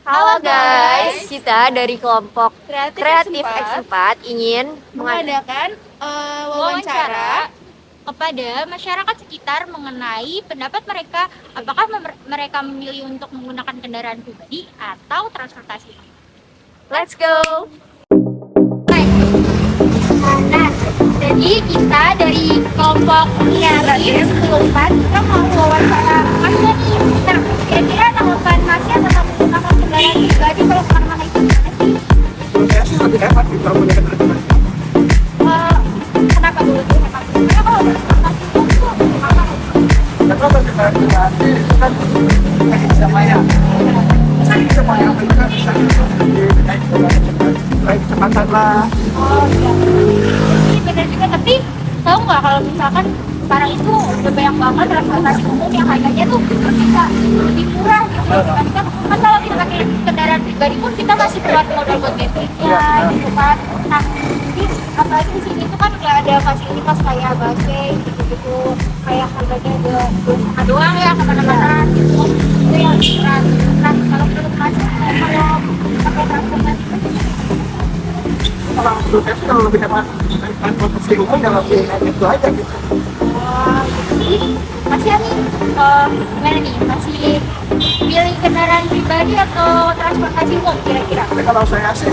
Halo guys, kita dari kelompok Kreatif X4 ingin mengadakan wawancara kepada masyarakat sekitar mengenai pendapat mereka, apakah mereka memilih untuk menggunakan kendaraan pribadi atau transportasi. Let's go! Nah, jadi kita dari kelompok Kreatif X4 kita mau wawancara Masnya nih. Nah, kira-kira tanggapan Masnya tentang menggunakan kendaraan pribadi kalau kemana-mana itu gimana sih? Saya sih lebih hemat gitu kalau punya kendaraan pribadi. Kenapa dulu tuh hemat? Karena kalau transportasi itu apa? Karena kalau kendaraan pribadi itu kan semuanya semuanya mereka bisa naik kecepatan lah. Oh iya, ini benar juga. Tapi tahu nggak kalau misalkan sekarang itu udah banyak banget transportasi umum yang harganya tuh bisa lebih murah gitu. Kan kalau kita pakai kendaraan pribadi pun kita masih keluar modal buat bensinnya gitu kan. Nah, jadi apalagi di sini tuh kan nggak ada fasilitas kayak busway gitu, kayak harganya udah doang ya kemana-mana gitu. Itu yang berat. Nah, kalau menurut Mas, kalau pakai transportasi Kalau menurut saya sih kalau lebih hemat transportasi umum ya lebih itu aja gitu. jadi masih nih gimana nih, masih pilih kendaraan pribadi atau transportasi umum kira-kira? Tapi kalau saya sih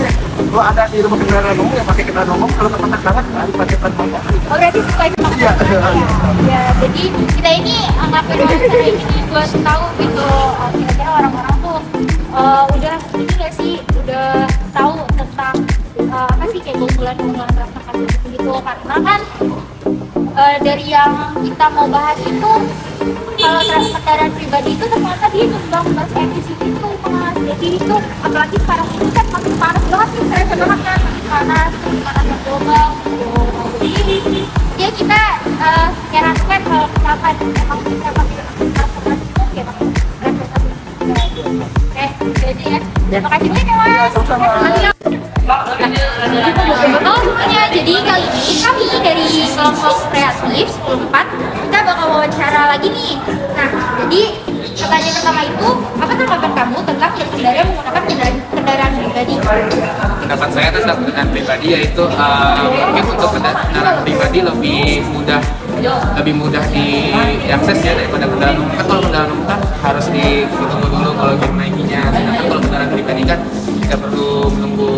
kalau ada di rumah kendaraan umum ya pakai kendaraan umum, kalau tempat banget nggak dipakai transportasi. Oh berarti suka itu Iya, ya, jadi kita ini anggapin wawancara ini buat tahu gitu kira-kira orang-orang tuh udah ini nggak sih, udah tahu tentang apa sih kayak keunggulan-keunggulan transportasi gitu, karena kan dari yang kita mau bahas itu kalau kendaraan pribadi itu ternyata dia nyumbang gas emisi itu Mas. Jadi itu apalagi sekarang ini kan makin panas banget nih, terasa banget kan makin panas global gitu. Jadi ya kita nyarankan kalau misalkan emang bisa pakai transportasi umum ya pakai transportasi umum. Oke, jadi ya. Terima kasih banyak ya Mas. sama-sama. Halo semuanya, jadi kali ini kami dari kelompok kreatif 10-4 kita bakal wawancara lagi nih. Nah, jadi pertanyaan pertama itu, apa tanggapan kamu tentang berkendara menggunakan kendaraan pribadi? Pendapat saya tentang kendaraan pribadi yaitu mungkin untuk kendaraan pribadi lebih mudah diakses ya daripada kendaraan umum. Kan kalau kendaraan umum kan harus ditunggu dulu kalau ingin naikinya. Sedangkan kalau kendaraan pribadi kan tidak perlu menunggu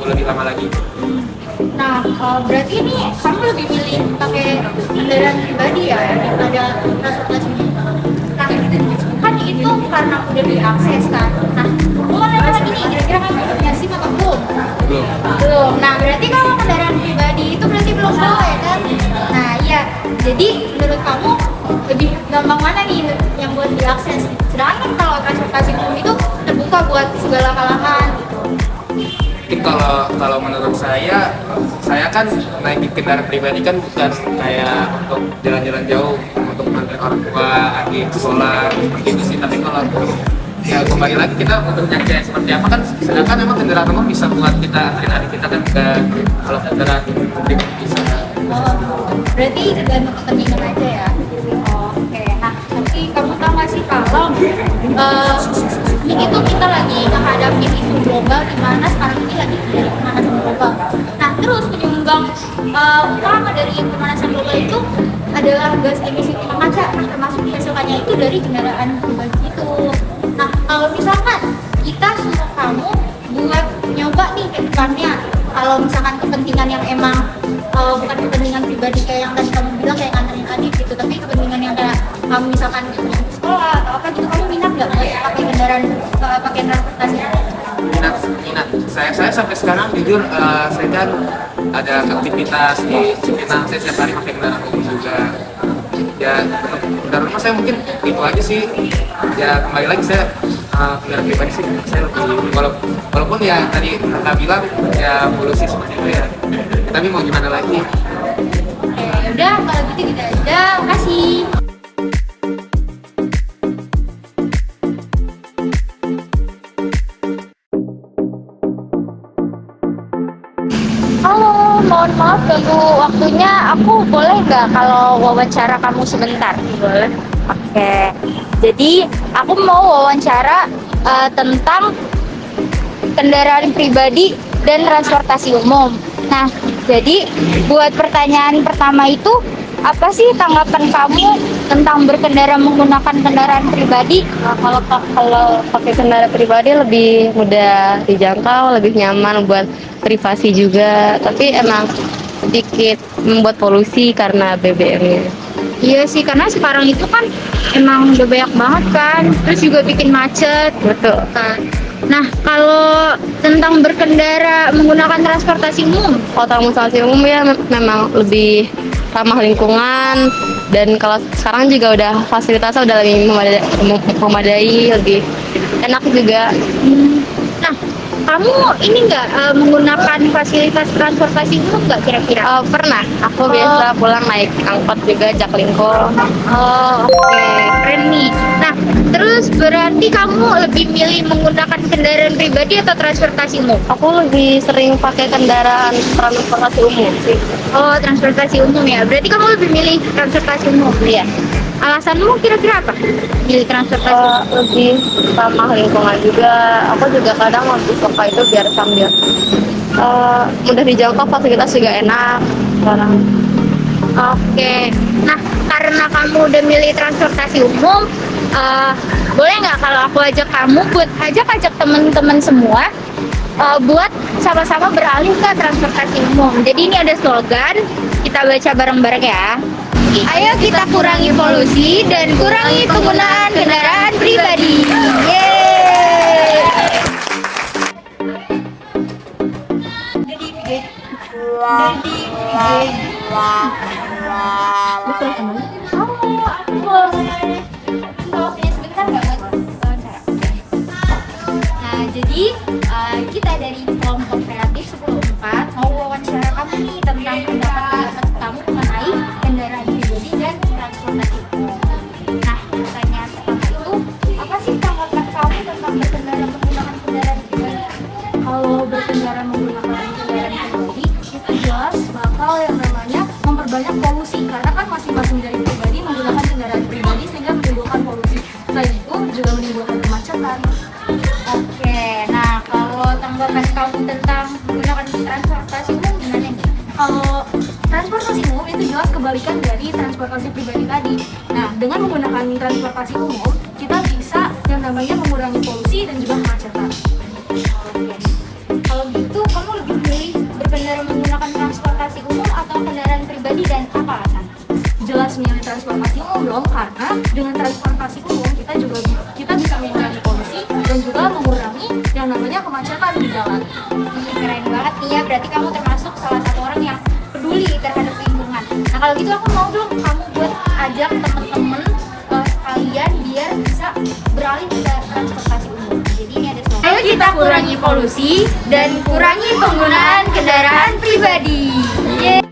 lebih lama lagi. Nah, berarti ini kamu lebih milih pakai kendaraan pribadi ya daripada transportasi umum. Nah, kan itu karena udah diakses kan. Nah, mau nanya lagi nih, kira-kira kamu udah punya SIM atau belum? Belum. Belum. Nah, berarti kalau kendaraan pribadi itu berarti belum boleh kan? Nah, iya. Jadi menurut kamu lebih gampang mana nih yang buat diakses? Sedangkan kan kalau transportasi umum itu terbuka buat segala kalangan gitu. Mungkin kalau menurut saya kan naik kendaraan pribadi kan bukan kayak untuk jalan-jalan jauh, untuk mengantar orang tua, adik, sekolah, seperti itu sih. Tapi kalau ya kembali lagi kita untuk nyangka seperti apa kan, sedangkan memang kendaraan umum bisa buat kita anterin adik kita kan kalau kendaraan pribadi bisa. Oh, berarti tergantung kepentingan aja ya. Oke, nah tapi kamu tahu nggak sih kalau ini itu kita lagi menghadapi isu global di mana sekarang ini lagi terjadi pemanasan global. Nah terus penyumbang utama dari pemanasan global itu adalah gas emisi rumah kaca. Nah termasuk dihasilkannya itu dari kendaraan pribadi itu. Nah kalau misalkan kita suruh kamu buat nyoba nih ke depannya, kalau misalkan kepentingan yang emang bukan kepentingan pribadi kayak yang tadi kamu bilang kayak nganterin adik gitu, tapi kepentingan yang kayak kamu misalkan sekolah atau apa gitu, kamu minat nggak pakai kendaraan pakai transportasi? Minat. Saya sampai sekarang jujur saya kan ada aktivitas di Cipinang, saya setiap hari pakai kendaraan umum juga. Ya untuk kendaraan rumah saya mungkin itu aja sih. Ya kembali lagi saya kendaraan pribadi sih saya lebih walaupun ya tadi kakak bilang ya polusi seperti itu ya. Tapi mau gimana lagi? Udah kalau gitu aja. Makasih. Halo, mohon maaf ganggu waktunya. Aku boleh nggak kalau wawancara kamu sebentar? boleh. Oke. Jadi aku mau wawancara tentang kendaraan pribadi dan transportasi umum. Nah, jadi buat pertanyaan pertama itu, apa sih tanggapan kamu tentang berkendara menggunakan kendaraan pribadi? Nah, kalau pakai kendaraan pribadi lebih mudah dijangkau, lebih nyaman buat privasi juga. Tapi emang sedikit membuat polusi karena BBM-nya. Iya sih, karena sekarang itu kan emang udah banyak banget kan, terus juga bikin macet. Betul. Kan. Nah, kalau tentang berkendara menggunakan transportasi umum, Kalau transportasi umum ya memang lebih ramah lingkungan, dan kalau sekarang juga udah fasilitasnya udah lebih memadai, lebih enak juga. nah, kamu ini nggak menggunakan fasilitas transportasi umum nggak kira-kira? Pernah, aku biasa pulang naik angkot juga Jaklingko. Oh, oke, keren nih. Nah, terus berarti kamu lebih milih menggunakan kendaraan pribadi atau transportasi umum? Aku lebih sering pakai kendaraan transportasi umum sih. Oh, transportasi umum ya. Berarti kamu lebih milih transportasi umum? Iya. Alasanmu kira-kira apa? Milih transportasi umum? Lebih ramah lingkungan juga. Aku juga kadang lebih suka itu biar sambil mudah dijangkau, fasilitas juga enak sekarang. Oke. Nah, karena kamu udah milih transportasi umum, boleh nggak kalau aku ajak kamu buat ajak teman-teman semua buat sama-sama beralih ke transportasi umum. Jadi ini ada slogan, kita baca bareng-bareng ya. Ayo kita kurangi polusi dan kurangi penggunaan kendaraan pribadi. Yeay! Nah, jadi kita dari kelompok kreatif 10/4 mau wawancara kamu nih tentang pendapat kamu mengenai kendaraan pribadi dan transportasi umum. Nah, pertanyaan pertama itu, apa sih tanggapan kamu tentang berkendara menggunakan kendaraan pribadi? Kalau berkendara menggunakan kendaraan pribadi, itu jelas bakal yang namanya memperbanyak polusi, karena kan masing-masing dari pribadi menggunakan kendaraan pribadi sehingga menimbulkan polusi. Selain itu juga menimbulkan kemacetan. Oke, nah kalau tanggapan kamu tentang menggunakan transportasi umum gimana nih? Kalau transportasi umum itu jelas kebalikan dari transportasi pribadi tadi. Nah, dengan menggunakan transportasi umum, kita bisa yang namanya mengurangi polusi dan juga kemacetan. Oke. Kalau gitu, kamu lebih milih berkendara menggunakan transportasi umum atau kendaraan pribadi dan apa alasan? Jelas milih transportasi umum dong, karena dengan transportasi umum kita bisa mengurangi polusi dan juga mengurangi yang namanya kemacetan di jalan. Keren banget nih ya, berarti kamu termasuk salah satu orang yang peduli terhadap lingkungan. Nah, kalau gitu aku mau dong kamu buat ajak temen-temen sekalian biar bisa beralih ke transportasi umum. Jadi ini ada slogan. Ayo kita kurangi polusi dan kurangi penggunaan kendaraan pribadi. Yeay.